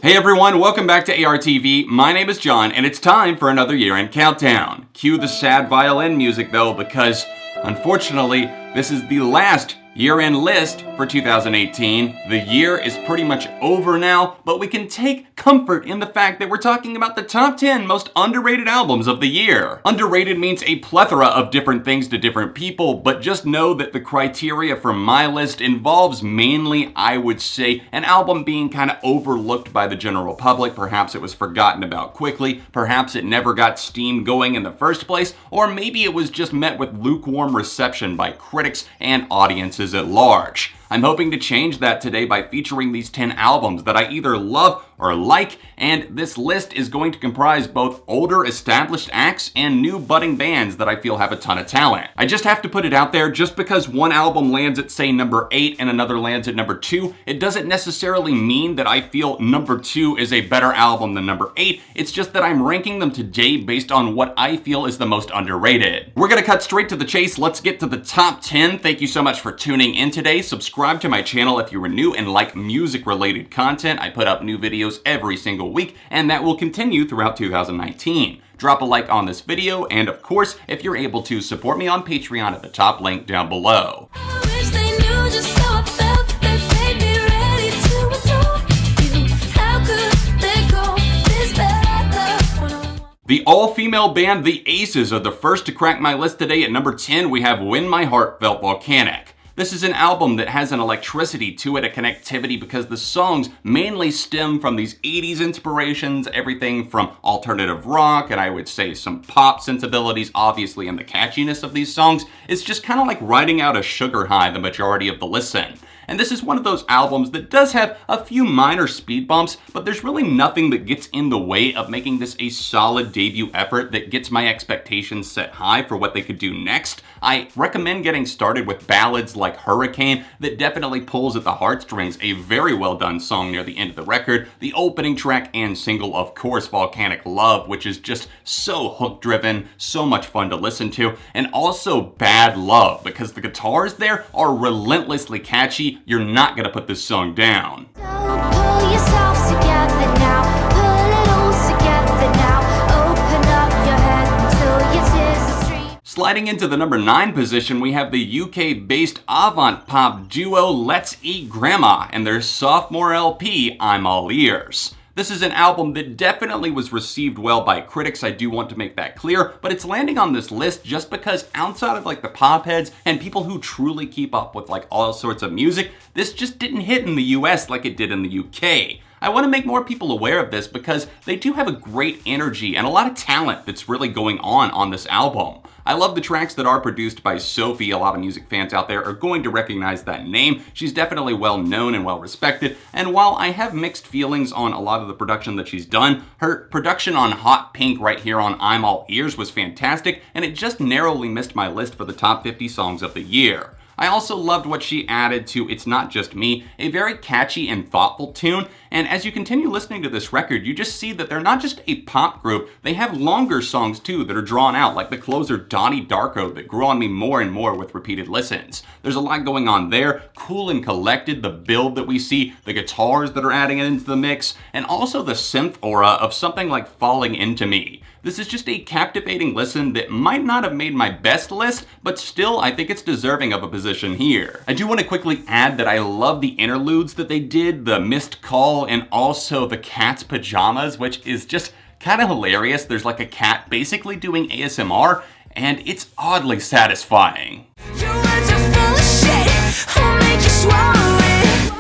Hey everyone, welcome back to ARTV. My name is John, and it's time for another year-end countdown. Cue the sad violin music though, because unfortunately, this is the last year-end list for 2018. The year is pretty much over now, but we can take comfort in the fact that we're talking about the top 10 most underrated albums of the year. Underrated means a plethora of different things to different people, but just know that the criteria for my list involves mainly, I would say, an album being kind of overlooked by the general public. Perhaps it was forgotten about quickly, perhaps it never got steam going in the first place, or maybe it was just met with lukewarm reception by critics and audiences at large. I'm hoping to change that today by featuring these 10 albums that I either love or like, and this list is going to comprise both older established acts and new budding bands that I feel have a ton of talent. I just have to put it out there, just because one album lands at say number 8 and another lands at number 2, it doesn't necessarily mean that I feel number 2 is a better album than number 8, it's just that I'm ranking them today based on what I feel is the most underrated. We're gonna cut straight to the chase, let's get to the top 10. Thank you so much for tuning in today. Subscribe to my channel if you are new and like music related content. I put up new videos every single week, and that will continue throughout 2019. Drop a like on this video, and of course, if you're able to, support me on Patreon at the top link down below. The all-female band The Aces are the first to crack my list today. At number 10, we have When My Heart Felt Volcanic. This is an album that has an electricity to it, a connectivity, because the songs mainly stem from these 80s inspirations, everything from alternative rock, and I would say some pop sensibilities, obviously, and the catchiness of these songs. It's just kind of like riding out a sugar high the majority of the listen. And this is one of those albums that does have a few minor speed bumps, but there's really nothing that gets in the way of making this a solid debut effort that gets my expectations set high for what they could do next. I recommend getting started with ballads like Hurricane that definitely pulls at the heartstrings, a very well done song near the end of the record, the opening track and single, of course, Volcanic Love, which is just so hook driven, so much fun to listen to, and also Bad Love, because the guitars there are relentlessly catchy. You're not gonna put this song down. Pull yourselves together now, pull it all together now, open up your head until your tears are streaming. Sliding into the number 9 position, we have the UK-based avant-pop duo Let's Eat Grandma and their sophomore LP, I'm All Ears. This is an album that definitely was received well by critics, I do want to make that clear, but it's landing on this list just because outside of like the pop heads and people who truly keep up with like all sorts of music, this just didn't hit in the US like it did in the UK. I want to make more people aware of this because they do have a great energy and a lot of talent that's really going on this album. I love the tracks that are produced by Sophie. A lot of music fans out there are going to recognize that name. She's definitely well known and well respected, and while I have mixed feelings on a lot of the production that she's done, her production on Hot Pink right here on I'm All Ears was fantastic, and it just narrowly missed my list for the top 50 songs of the year. I also loved what she added to It's Not Just Me, a very catchy and thoughtful tune, and as you continue listening to this record, you just see that they're not just a pop group, they have longer songs too that are drawn out, like the closer Donnie Darko that grew on me more and more with repeated listens. There's a lot going on there, cool and collected, the build that we see, the guitars that are adding into the mix, and also the synth aura of something like Falling Into Me. This is just a captivating listen that might not have made my best list, but still I think it's deserving of a position here. I do want to quickly add that I love the interludes that they did, the missed call and also the cat's pajamas, which is just kind of hilarious. There's like a cat basically doing ASMR, and it's oddly satisfying. Your words are full of shit, I'll make you swallow it.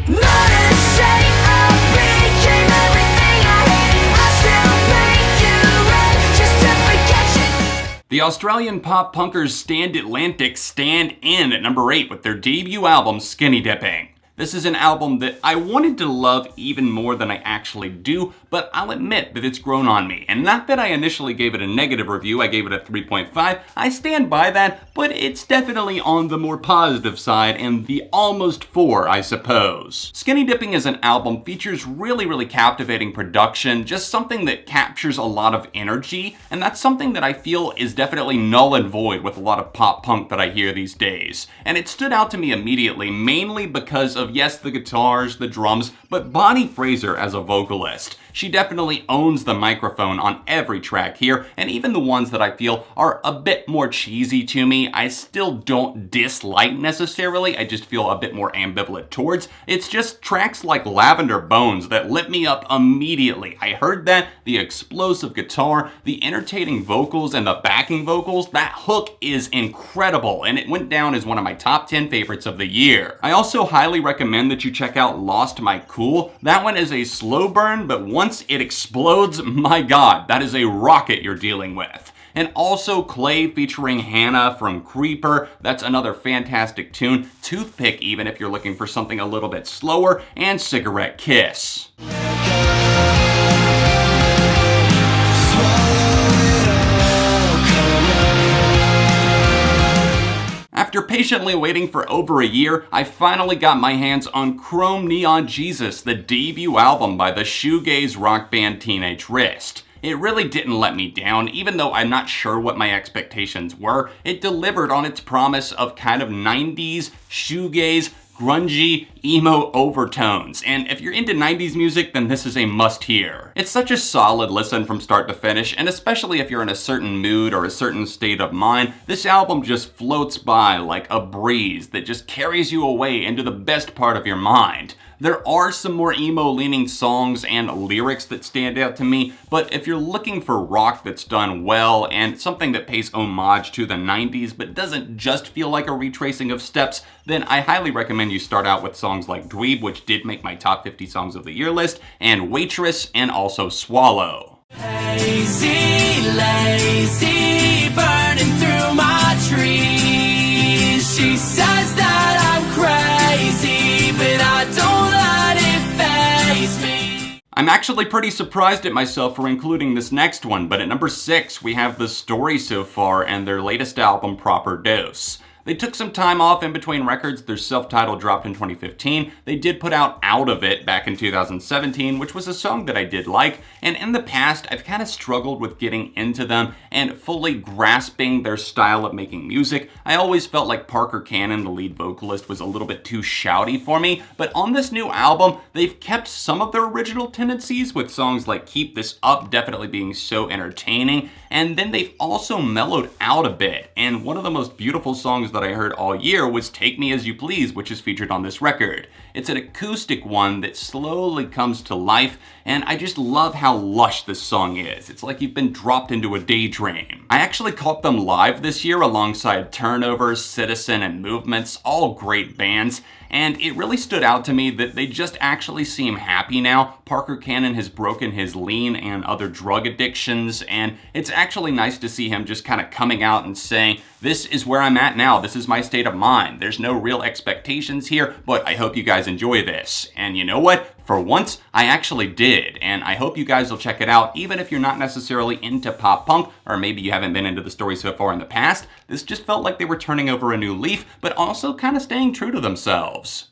Not to say I'll became everything I hate, I still make you right just to forget you. The Australian pop punkers Stand Atlantic stand in at number 8 with their debut album Skinny Dipping. This is an album that I wanted to love even more than I actually do, but I'll admit that it's grown on me. And not that I initially gave it a negative review, I gave it a 3.5. I stand by that, but it's definitely on the more positive side and the almost 4, I suppose. Skinny Dipping as an album features really captivating production, just something that captures a lot of energy, and that's something that I feel is definitely null and void with a lot of pop punk that I hear these days. And it stood out to me immediately, mainly because of, yes, the guitars, the drums, but Bonnie Fraser as a vocalist. She definitely owns the microphone on every track here, and even the ones that I feel are a bit more cheesy to me, I still don't dislike necessarily, I just feel a bit more ambivalent towards. It's just tracks like Lavender Bones that lit me up immediately. I heard that, the explosive guitar, the entertaining vocals, and the backing vocals, that hook is incredible, and it went down as one of my top 10 favorites of the year. I also highly recommend that you check out Lost My Cool. That one is a slow burn, but once it explodes, my god, that is a rocket you're dealing with. And also Clay featuring Hannah from Creeper, that's another fantastic tune. Toothpick even if you're looking for something a little bit slower, and Cigarette Kiss. After patiently waiting for over a year, I finally got my hands on Chrome Neon Jesus, the debut album by the shoegaze rock band Teenage Wrist. It really didn't let me down, even though I'm not sure what my expectations were. It delivered on its promise of kind of 90s, shoegaze, grungy, emo overtones, and if you're into 90s music, then this is a must-hear. It's such a solid listen from start to finish, and especially if you're in a certain mood or a certain state of mind, this album just floats by like a breeze that just carries you away into the best part of your mind. There are some more emo-leaning songs and lyrics that stand out to me, but if you're looking for rock that's done well and something that pays homage to the 90s but doesn't just feel like a retracing of steps, then I highly recommend you start out with songs like Dweeb, which did make my top 50 songs of the year list, and Waitress, and also Swallow. Lazy, lazy, burning through my trees. She says that I'm crazy, but I don't let it faze me. I'm actually pretty surprised at myself for including this next one, but at number 6 we have The Story So Far and their latest album, Proper Dose. They took some time off in between records. Their self-titled dropped in 2015. They did put out Out of It back in 2017, which was a song that I did like, and in the past I've kind of struggled with getting into them and fully grasping their style of making music. I always felt like Parker Cannon, the lead vocalist, was a little bit too shouty for me, but on this new album, they've kept some of their original tendencies with songs like Keep This Up definitely being so entertaining, and then they've also mellowed out a bit, and one of the most beautiful songs that I heard all year was Take Me As You Please, which is featured on this record. It's an acoustic one that slowly comes to life, and I just love how lush this song is. It's like you've been dropped into a daydream. I actually caught them live this year alongside Turnovers, Citizen, and Movements, all great bands, and it really stood out to me that they just actually seem happy now. Parker Cannon has broken his lean and other drug addictions, and it's actually nice to see him just kind of coming out and saying, this is where I'm at now, this is my state of mind. There's no real expectations here, but I hope you guys enjoy this. And you know what? For once, I actually did, and I hope you guys will check it out, even if you're not necessarily into pop punk, or maybe you haven't been into The Story So Far in the past. This just felt like they were turning over a new leaf, but also kind of staying true to themselves.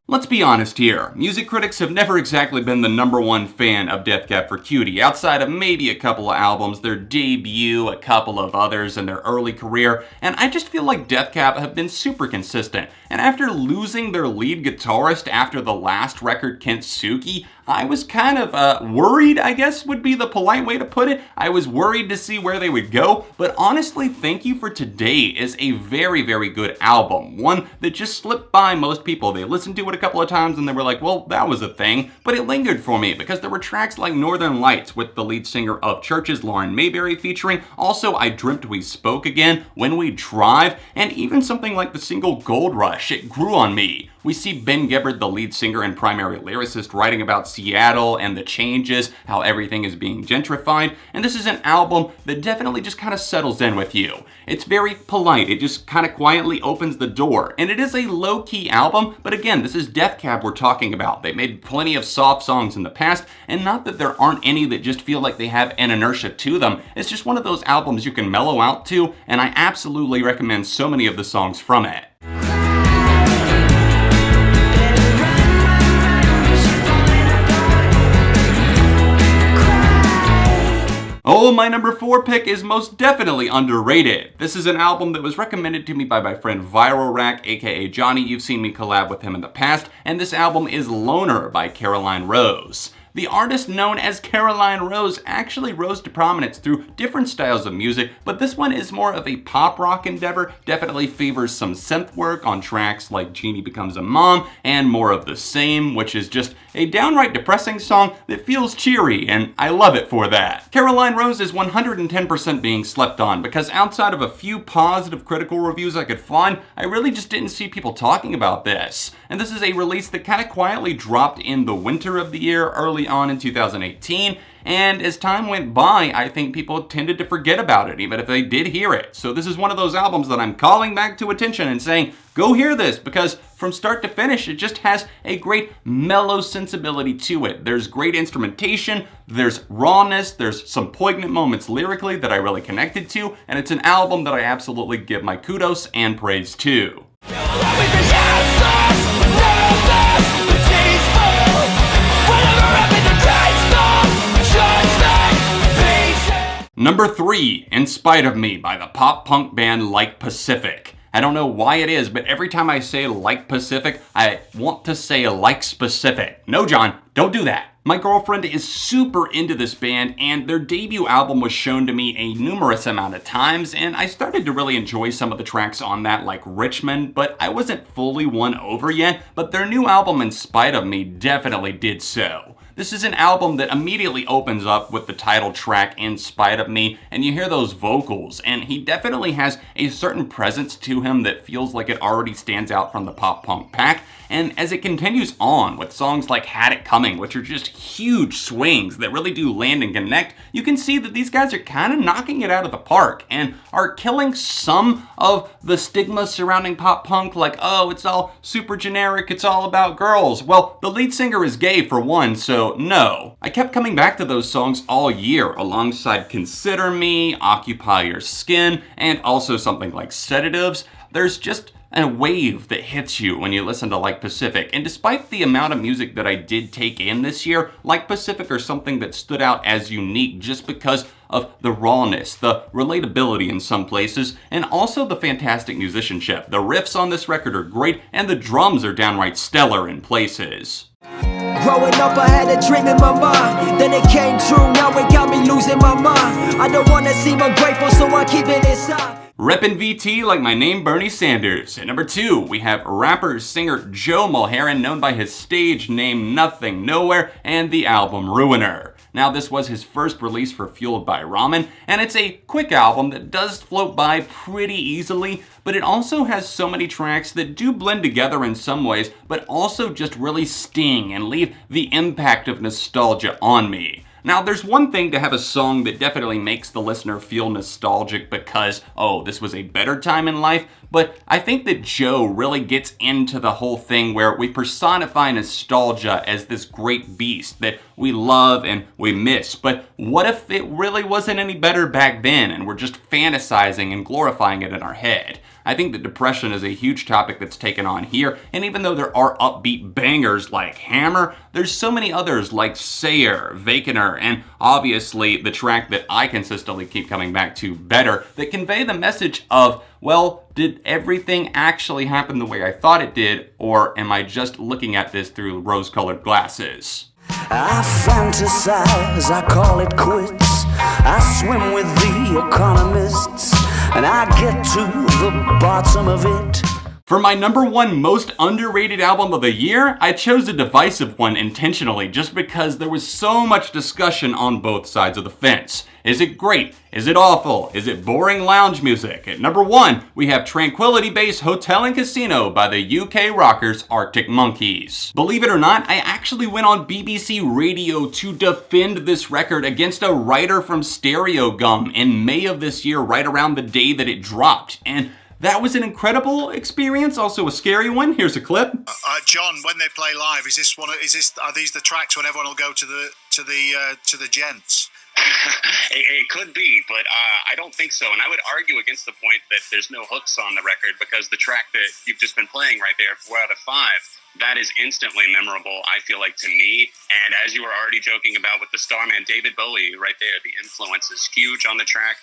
Let's be honest here, music critics have never exactly been the #1 fan of Death Cab for Cutie, outside of maybe a couple of albums, their debut, a couple of others in their early career, and I just feel like Death Cab have been super consistent, and after losing their lead guitarist after the last record, Kintsugi, I was kind of worried, I guess would be the polite way to put it. I was worried to see where they would go, but honestly, Thank You for Today is a very, very good album. One that just slipped by most people. They listened to it a couple of times and they were like, well, that was a thing, but it lingered for me because there were tracks like Northern Lights with the lead singer of Churches, Lauren Mayberry, featuring. Also, I Dreamt We Spoke Again, When We Drive, and even something like the single Gold Rush. It grew on me. We see Ben Gibbard, the lead singer and primary lyricist, writing about Seattle and the changes, how everything is being gentrified, and this is an album that definitely just kind of settles in with you. It's very polite, it just kind of quietly opens the door, and it is a low-key album, but again, this is Death Cab we're talking about. They made plenty of soft songs in the past, and not that there aren't any that just feel like they have an inertia to them. It's just one of those albums you can mellow out to, and I absolutely recommend so many of the songs from it. Oh, my number 4 pick is most definitely underrated. This is an album that was recommended to me by my friend Viral Rack, aka Johnny. You've seen me collab with him in the past, and this album is Loner by Caroline Rose. The artist known as Caroline Rose actually rose to prominence through different styles of music, but this one is more of a pop rock endeavor, definitely favors some synth work on tracks like Jeannie Becomes a Mom, and More of the Same, which is just a downright depressing song that feels cheery, and I love it for that. Caroline Rose is 110% being slept on, because outside of a few positive critical reviews I could find, I really just didn't see people talking about this. And this is a release that kind of quietly dropped in the winter of the year, early on in 2018, and as time went by, I think people tended to forget about it, even if they did hear it. So this is one of those albums that I'm calling back to attention and saying, go hear this, because from start to finish, it just has a great mellow sensibility to it. There's great instrumentation, there's rawness, there's some poignant moments lyrically that I really connected to, and it's an album that I absolutely give my kudos and praise to. Number 3, In Spite of Me by the pop-punk band Like Pacific. I don't know why it is, but every time I say Like Pacific, I want to say Like Specific. No, John, don't do that. My girlfriend is super into this band, and their debut album was shown to me a numerous amount of times, and I started to really enjoy some of the tracks on that, like Richmond, but I wasn't fully won over yet, but their new album, In Spite of Me, definitely did so. This is an album that immediately opens up with the title track, In Spite of Me, and you hear those vocals, and he definitely has a certain presence to him that feels like it already stands out from the pop-punk pack, and as it continues on with songs like Had It Coming, which are just huge swings that really do land and connect, you can see that these guys are kind of knocking it out of the park, and are killing some of the stigma surrounding pop-punk, like, oh, it's all super generic, it's all about girls. Well, the lead singer is gay for one, so no. I kept coming back to those songs all year, alongside Consider Me, Occupy Your Skin, and also something like Sedatives. There's just a wave that hits you when you listen to Like Pacific, and despite the amount of music that I did take in this year, Like Pacific are something that stood out as unique just because of the rawness, the relatability in some places, and also the fantastic musicianship. The riffs on this record are great, and the drums are downright stellar in places. Growing up, I had a dream in my mind. Then it came true, now it got me losing my mind. I don't wanna seem ungrateful, so I keep it inside. Reppin' VT like my name Bernie Sanders. At number 2, we have rapper-singer Joe Mulheron, known by his stage name Nothing Nowhere, and the album Ruiner. Now, this was his first release for Fueled by Ramen, and it's a quick album that does float by pretty easily, but it also has so many tracks that do blend together in some ways, but also just really sting and leave the impact of nostalgia on me. Now, there's one thing to have a song that definitely makes the listener feel nostalgic because, oh, this was a better time in life, but I think that Joe really gets into the whole thing where we personify nostalgia as this great beast that we love and we miss. But what if it really wasn't any better back then and we're just fantasizing and glorifying it in our head? I think that depression is a huge topic that's taken on here, and even though there are upbeat bangers like Hammer, there's so many others like Sayer, Vacaner, and obviously the track that I consistently keep coming back to, Better, that convey the message of, well, did everything actually happen the way I thought it did, or am I just looking at this through rose-colored glasses? I fantasize, I call it quits. I swim with the economists, and I get to the bottom of it. For my number 1 most underrated album of the year, I chose a divisive one intentionally just because there was so much discussion on both sides of the fence. Is it great? Is it awful? Is it boring lounge music? At number 1, we have Tranquility-based Hotel and Casino by the UK rockers Arctic Monkeys. Believe it or not, I actually went on BBC Radio to defend this record against a writer from Stereo Gum in May of this year, right around the day that it dropped. And that was an incredible experience, also a scary one. Here's a clip. John, when they play live, are these the tracks when everyone will go to the gents? It could be, but I don't think so. And I would argue against the point that there's no hooks on the record, because the track that you've just been playing right there, 4 out of 5, that is instantly memorable, I feel like, to me. And as you were already joking about with the Starman, David Bowie right there, the influence is huge on the track.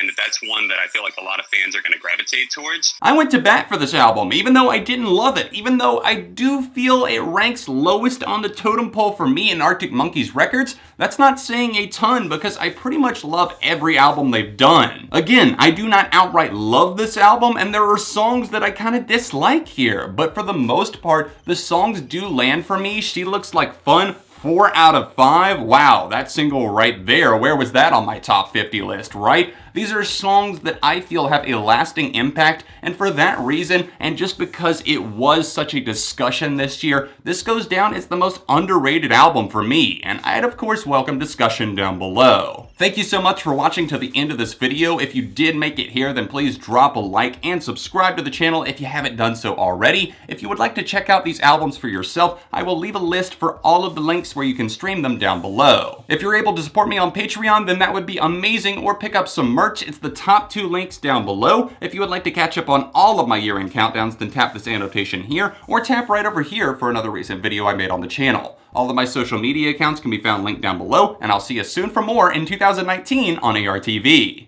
And that's one that I feel like a lot of fans are going to gravitate towards. I went to bat for this album, even though I didn't love it, even though I do feel it ranks lowest on the totem pole for me in Arctic Monkeys records. That's not saying a ton because I pretty much love every album they've done. Again, I do not outright love this album, and there are songs that I kind of dislike here, but for the most part, the songs do land for me. She Looks Like Fun, 4 out of 5. Wow, that single right there, where was that on my top 50 list, right? These are songs that I feel have a lasting impact, and for that reason, and just because it was such a discussion this year, this goes down as the most underrated album for me, and I'd of course welcome discussion down below. Thank you so much for watching to the end of this video. If you did make it here, then please drop a like and subscribe to the channel if you haven't done so already. If you would like to check out these albums for yourself, I will leave a list for all of the links where you can stream them down below. If you're able to support me on Patreon, then that would be amazing, or pick up some merch. It's the top 2 links down below. If you would like to catch up on all of my year-end countdowns, then tap this annotation here, or tap right over here for another recent video I made on the channel. All of my social media accounts can be found linked down below, and I'll see you soon for more in 2019 on ARTV.